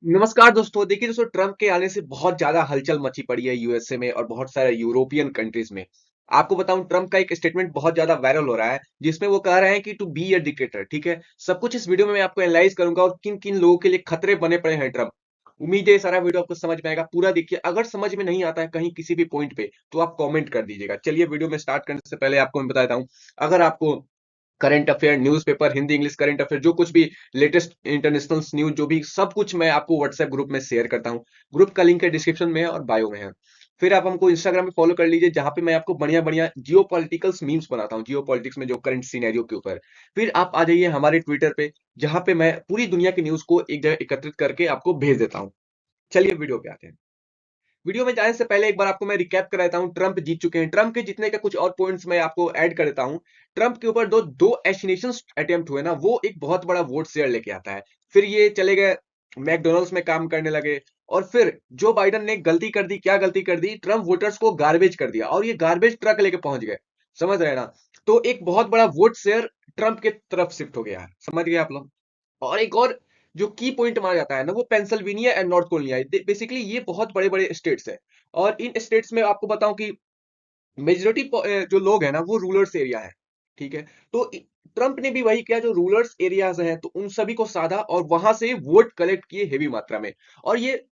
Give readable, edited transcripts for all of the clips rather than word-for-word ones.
नमस्कार दोस्तों। देखिए दोस्तों, ट्रम्प के आने से बहुत ज्यादा हलचल मची पड़ी है यूएसए में और बहुत सारे यूरोपियन कंट्रीज में। आपको बताऊं, ट्रम्प का एक स्टेटमेंट बहुत ज्यादा वायरल हो रहा है जिसमें वो कह रहे हैं कि टू बी अ डिक्टेटर। ठीक है, सब कुछ इस वीडियो में मैं आपको एनालाइज करूंगा और किन किन लोगों के लिए खतरे बने पड़े हैं ट्रम्प। उम्मीद है ये सारा वीडियो आपको समझ में आएगा। पूरा देखिए, अगर समझ में नहीं आता है कहीं किसी भी पॉइंट पे तो आप कमेंट कर दीजिएगा। चलिए, वीडियो में स्टार्ट करने से पहले आपको मैं बता देता हूँ, अगर आपको current affair, newspaper, Hindi English current affair, जो कुछ भी लेटेस्ट इंटरनेशनल न्यूज, जो भी सब कुछ मैं आपको व्हाट्सएप ग्रुप में शेयर करता हूँ। ग्रुप का लिंक है डिस्क्रिप्शन में है और बायो में है। फिर आप हमको इंस्टाग्राम पे फॉलो कर लीजिए, जहां पे मैं आपको बढ़िया बढ़िया जियो पॉलिटिकल्स मीम्स बनाता हूँ, जियो पॉलिटिक्स में जो करंट सिनेरियो के ऊपर। फिर आप आ जाइए हमारे ट्विटर पे, जहां पे मैं पूरी दुनिया की न्यूज को एक जगह एकत्रित करके आपको भेज देता हूँ। चलिए वीडियो पे आते हैं। वीडियो में जाने से पहले एक बार आपको मैं रिकैप कर देता हूं, ट्रंप जीत चुके हैं। ट्रंप के जीतने का कुछ और पॉइंट्स मैं आपको ऐड कर देता हूं। ट्रंप के ऊपर दो दो एसिनेशन अटेम्प्ट हुए ना, वो एक बहुत बड़ा वोट शेयर लेके आता है। फिर ये चले गए मैकडोनल्ड्स में काम करने लगे। और फिर जो बाइडन ने गलती कर दी, क्या गलती कर दी, ट्रंप वोटर्स को गार्बेज कर दिया और ये गार्बेज ट्रक लेके पहुंच गए। समझ रहे हैं ना? तो एक बहुत बड़ा वोट शेयर ट्रंप के तरफ शिफ्ट हो गया है। समझ गए आप लोग? और एक और जो की पॉइंट माना जाता है ना, वो पेंसिल्वेनिया एंड नॉर्थ कोरिया है। बेसिकली ये बहुत बड़े बड़े स्टेट्स है। और इन स्टेट्स में आपको बताऊं कि मेजोरिटी जो लोग हैं ना, वो रूरल्स एरिया है। ठीक है, तो ट्रंप ने भी वही किया, जो रूरल्स एरियाज हैं तो उन सभी को साधा और वहां से वोट कलेक्ट किए हेवी मात्रा में। और ये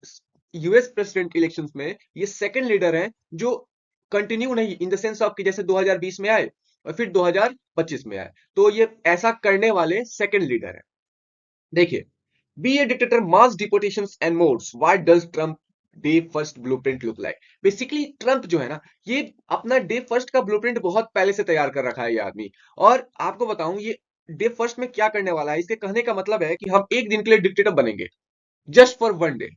यूएस प्रेसिडेंट इलेक्शंस में ये सेकंड लीडर हैं जो कंटिन्यू नहीं, इन द सेंस ऑफ कि जैसे 2020 में आए और फिर 2025 में आए, तो ये ऐसा करने वाले सेकंड लीडर है। देखिए, be a dictator, mass deportations and mods, what does Trump day first blueprint look like. Basically Trump जो है ना, ये अपना डे फर्स्ट का ब्लूप्रिंट बहुत पहले से तैयार कर रखा है ये आदमी। और आपको बताऊं, ये डे फर्स्ट में क्या करने वाला है, इसके कहने का मतलब है कि हम एक दिन के लिए डिक्टेटर बनेंगे, just for one day.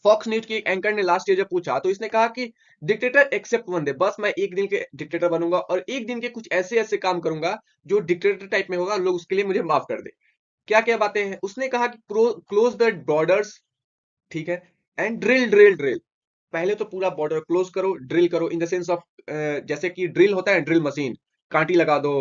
Fox News के एक एंकर ने लास्ट ईयर जब पूछा तो इसने कहा कि डिक्टेटर एक्सेप्ट वन डे, बस मैं एक दिन के डिक्टेटर बनूंगा और एक दिन के कुछ ऐसे ऐसे काम करूंगा जो डिक्टेटर टाइप में होगा, लोग उसके लिए मुझे माफ कर दे। क्या क्या बातें हैं उसने कहा कि क्लोज द बॉर्डर्स। ठीक है, एंड ड्रिल ड्रिल ड्रिल। पहले तो पूरा बॉर्डर क्लोज करो, ड्रिल करो इन द सेंस ऑफ, जैसे कि ड्रिल होता है, ड्रिल मशीन, कांटी लगा दो।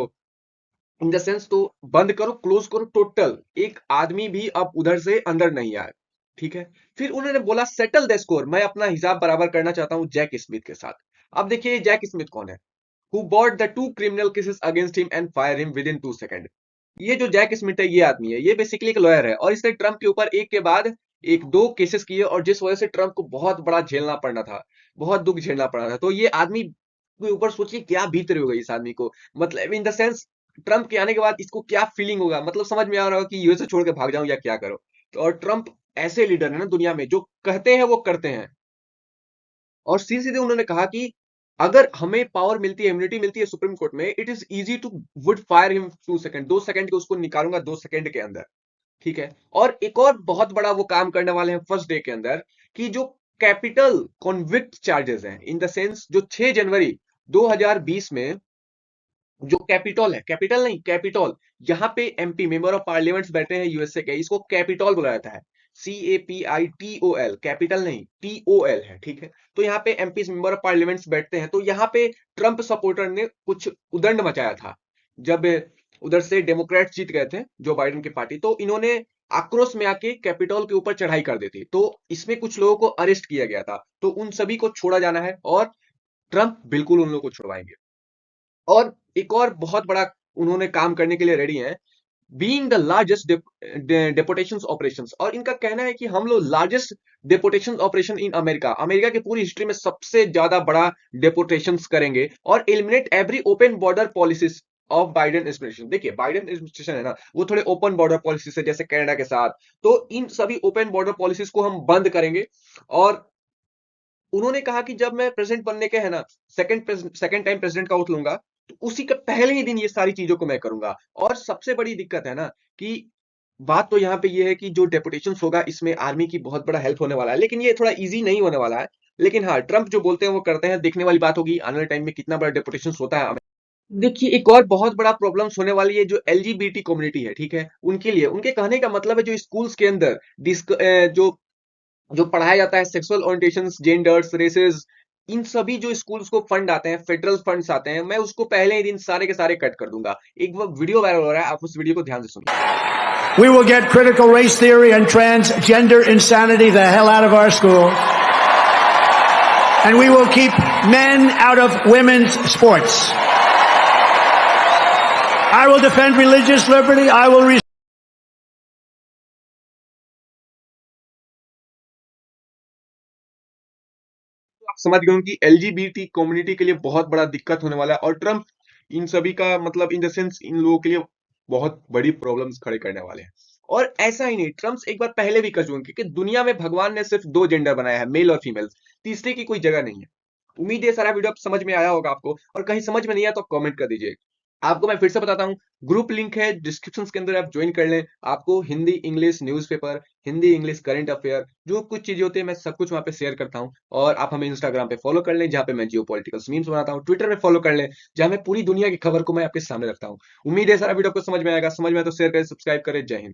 इन द सेंस तो बंद करो, क्लोज करो, टोटल एक आदमी भी अब उधर से अंदर नहीं आए। ठीक है, फिर उन्होंने बोला सेटल द स्कोर, मैं अपना हिसाब बराबर करना चाहता हूं जैक स्मिथ के साथ। अब देखिए जैक स्मिथ कौन है? Who bought the two criminal cases against him and fire him with in 2 second. ये जो जैक स्मिथ है, ये आदमी है, ये बेसिकली एक लॉयर है और इसने ट्रंप के ऊपर एक के बाद एक दो केसेस किए और जिस वजह से ट्रंप को बहुत बड़ा झेलना पड़ना था, बहुत दुख झेलना पड़ा था। तो ये आदमी के ऊपर सोचिए क्या बीत रही होगी इस आदमी को, मतलब इन द सेंस ट्रंप के आने के बाद इसको क्या फीलिंग होगा, मतलब समझ में आ रहा होगा कि यूएसए छोड़ के भाग जाऊं या क्या करो। तो और ट्रंप ऐसे लीडर है ना दुनिया में, जो कहते हैं वो करते हैं। और सीधे सीधे उन्होंने कहा कि अगर हमें पावर मिलती है, इम्यूनिटी मिलती है सुप्रीम कोर्ट में, it is easy to would fire him 2 second, 2 second के उसको निकालूंगा 2 सेकंड के अंदर। ठीक है, और एक और बहुत बड़ा वो काम करने वाले हैं फर्स्ट डे के अंदर, कि जो कैपिटल कॉन्विक्ट चार्जेस हैं, इन द सेंस जो 6 जनवरी 2020 में जो कैपिटल है, कैपिटल नहीं कैपिटल, यहाँ पे एमपी मेंबर ऑफ पार्लियामेंट्स बैठे हैं यूएसए के, इसको कैपिटल बुलाया जाता है। CAPITOL, कैपिटल नहीं TOL है। ठीक है, तो यहाँ पे एमपी मेंबर ऑफ पार्लियामेंट्स बैठते हैं। तो यहाँ पे ट्रंप सपोर्टर ने कुछ उदंड मचाया था जब उधर से डेमोक्रेट जीत गए थे, जो बाइडेन की पार्टी, तो इन्होंने आक्रोश में आके कैपिटल के ऊपर चढ़ाई कर दी थी। तो इसमें कुछ लोगों को अरेस्ट किया गया था, तो उन सभी को छोड़ा जाना है और ट्रंप बिल्कुल उन लोगों को छुड़वाएंगे। और एक और बहुत बड़ा उन्होंने काम करने के लिए रेडी हैं, being the largest deputation operation. और इनका कहना है कि हम लोग largest deputation operation in America, America की पूरी हिस्ट्री में सबसे ज्यादा बड़ा डेपोटेशन करेंगे और eliminate every open border policies of Biden administration. देखिए बाइडेन एडमिनिस्ट्रेशन है ना, वो थोड़े ओपन बॉर्डर पॉलिसीज है जैसे कनाडा के साथ, तो इन सभी ओपन बॉर्डर पॉलिसीज को हम बंद करेंगे। और उन्होंने कहा कि जब मैं प्रेसिडेंट बनने के है ना, सेकंड टाइम प्रेसिडेंट का ओथ लूंगा, तो उसी के पहले ही दिन ये सारी चीजों को मैं करूंगा। और सबसे बड़ी दिक्कत है ना कि बात तो यहाँ पे ये है कि जो डेपुटेशन होगा इसमें आर्मी की बहुत बड़ा हेल्प होने वाला है, लेकिन ये थोड़ा इजी नहीं होने वाला है। लेकिन हाँ, ट्रंप जो बोलते हैं वो करते हैं, देखने वाली बात होगी आने वाले टाइम में कितना बड़ा डेपुटेशन होता है। देखिए एक और बहुत बड़ा प्रॉब्लम्स होने वाली है जो एलजीबीटी कम्युनिटी है। ठीक है, उनके लिए, उनके कहने का मतलब है जो स्कूल्स के अंदर जो जो पढ़ाया जाता है, सेक्सुअल ओरिएंटेशंस, जेंडर्स, रेसेस, इन सभी जो स्कूल्स को फंड आते हैं, फेडरल फंड्स आते हैं, मैं उसको पहले ही दिन सारे के सारे कट कर दूंगा। एक वो वीडियो वायरल हो रहा है, आप उस वीडियो को ध्यान से सुनिए। We will get critical race theory and transgender insanity the hell out of our schools. And we will keep men out of women's sports. I will defend religious liberty. I will आप समझ गए होंगे कि LGBT community के लिए बहुत बड़ा दिक्कत होने वाला है और ट्रम्प इन सभी का मतलब इन द सेंस इन लोगों के लिए बहुत बड़ी प्रॉब्लम्स खड़े करने वाले हैं। और ऐसा ही नहीं, ट्रम्प एक बार पहले भी कर चुके हैं क्योंकि दुनिया में भगवान ने सिर्फ दो जेंडर बनाया है, मेल और फीमेल, तीसरे की कोई जगह नहीं है। उम्मीद है सारा वीडियो समझ में आया होगा आपको, और कहीं समझ में नहीं आया तो कमेंट कर दीजिए। आपको मैं फिर से बताता हूँ, ग्रुप लिंक है डिस्क्रिप्शन के अंदर, आप ज्वाइन कर लें। आपको Hindi English newspaper, Hindi English current affair, जो कुछ चीजें होती है मैं सब कुछ वहां पे शेयर करता हूँ। और आप हमें इंस्टाग्राम पे फॉलो कर लें जहाँ पे मैं जियो पॉलिटिकल मीम्स बनाता हूँ, ट्विटर पे फॉलो कर लें जहाँ मैं पूरी दुनिया की खबर को मैं आपके सामने रखता हूँ। उम्मीद है सारा वीडियो को समझ में आएगा, समझ में आए तो शेयर करें, सब्सक्राइब करें। जय हिंद।